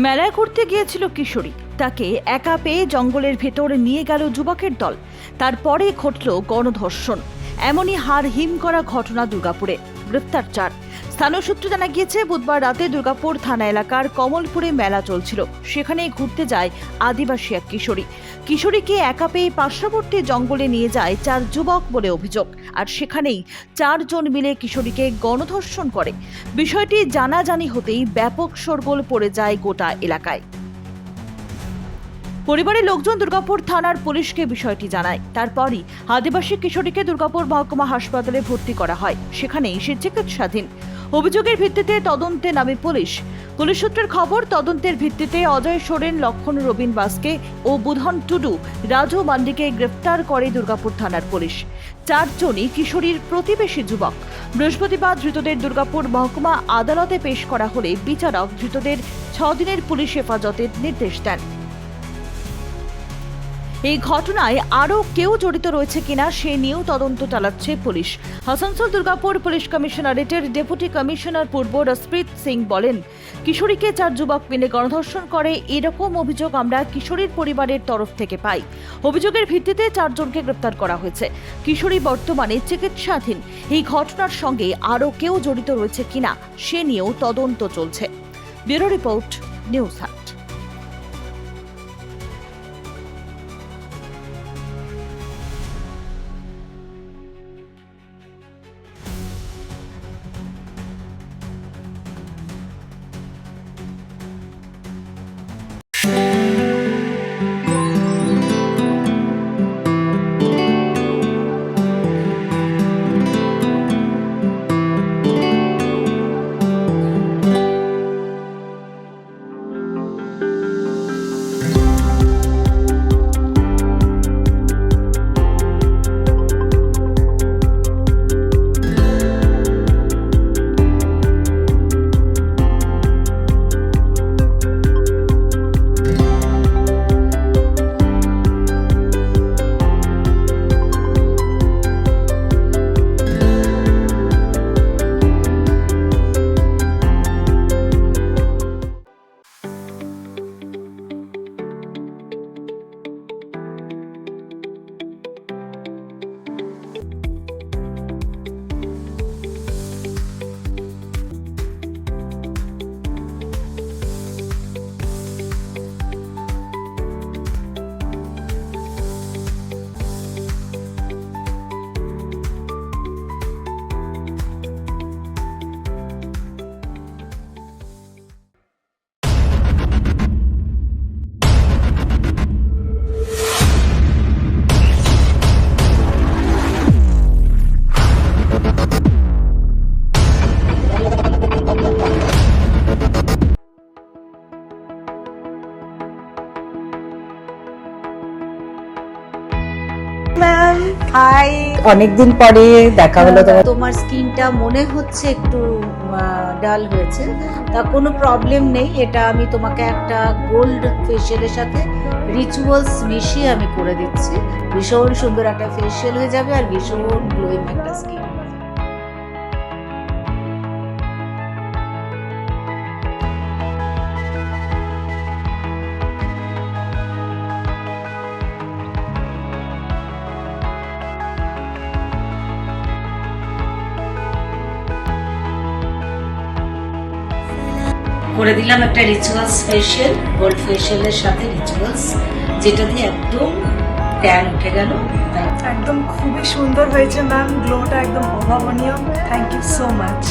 মেলায় ঘুরতে গিয়েছিল কিশোরী, তাকে একা পেয়ে জঙ্গলের ভেতর নিয়ে গেল যুবকের দল। তারপরে ঘটল গণধর্ষণ। এমনই হাড় হিম করা ঘটনা দুর্গাপুরে। গ্রেফতার 4। স্থানীয় সূত্রে জানা গিয়েছে, বুধবার রাতে দুর্গাপুর থানা এলাকার কমলপুরে মেলা চলছিল। সেখানে ঘুরতে যায় আদিবাসী এক কিশোরী। কিশোরীকে একা পেয়ে পার্শ্ববর্তী জঙ্গলে নিয়ে যায় 4 যুবক বলে অভিযোগ। আর সেখানেই 4 জন মিলে কিশোরীকে গণধর্ষণ করে। বিষয়টি জানাজানি হতেই ব্যাপক শোরগোল পড়ে যায় গোটা এলাকায়। পরিবারের লোকজন দুর্গাপুর থানার পুলিশকে বিষয়টি জানায়। তারপরই আদিবাসী কিশোরীকে দুর্গাপুর মহকুমা হাসপাতালে ভর্তি করা হয়। সেখানেই সে চিকিৎসাধীন। অভিযোগের ভিত্তিতে তদন্তে নামে পুলিশ। পুলিশ সূত্রের খবর, তদন্তের ভিত্তিতে অজয় সোরেন, লক্ষণ রবিন বাস্কে ও বুধন টুডু, রাজু মান্ডিকে গ্রেফতার করে দুর্গাপুর থানার পুলিশ। 4 জনই কিশোরীর প্রতিবেশী যুবক। বৃহস্পতিবার ধৃতদের দুর্গাপুর মহকুমা আদালতে পেশ করা হলে বিচারক ধৃতদের 6 দিনের পুলিশ হেফাজতের নির্দেশ দেন। এই ঘটনায় আরও কেউ জড়িত রয়েছে কিনা সে নিয়েও তদন্ত চালাচ্ছে পুলিশ। আসানসোল দুর্গাপুর পুলিশ কমিশনারেটের ডেপুটি কমিশনার পূর্ব রসপ্রীত সিং বলেন, কিশোরীকে 4 যুবক মিলে গণধর্ষণ করে এরকম অভিযোগ আমরা কিশোরীর পরিবারের তরফ থেকে পাই। অভিযোগের ভিত্তিতে 4 জনকে গ্রেপ্তার করা হয়েছে। কিশোরী বর্তমানে চিকিৎসাধীন। এই ঘটনার সঙ্গে আরও কেউ জড়িত রয়েছে কিনা সে নিয়েও তদন্ত চলছে। ব্যুরো রিপোর্ট, নিউজ হাট। ম্যাম হাই, অনেকদিন পরে দেখা হলো। তোমার স্কিনটা মনে হচ্ছে একটু ডাল হয়েছে, তা কোনো প্রবলেম নেই। এটা আমি তোমাকে একটা গোল্ড ফেশিয়ালের সাথে রিচুয়ালস মিশিয়ে আমি করে দিচ্ছি। ভীষণ সুন্দর একটা ফেশিয়াল হয়ে যাবে আর ভীষণ গ্লোয়িং একটা স্কিন। করে দিলাম একটা রিচুয়ালস ফেশিয়াল, গোল্ড ফেশিয়ালের সাথে রিচুয়ালস, যেটা দিয়ে একদম ট্যান উঠে গেল। একদম খুবই সুন্দর হয়েছে ম্যাম, গ্লোটা একদম অভাবনীয়। Thank you so much.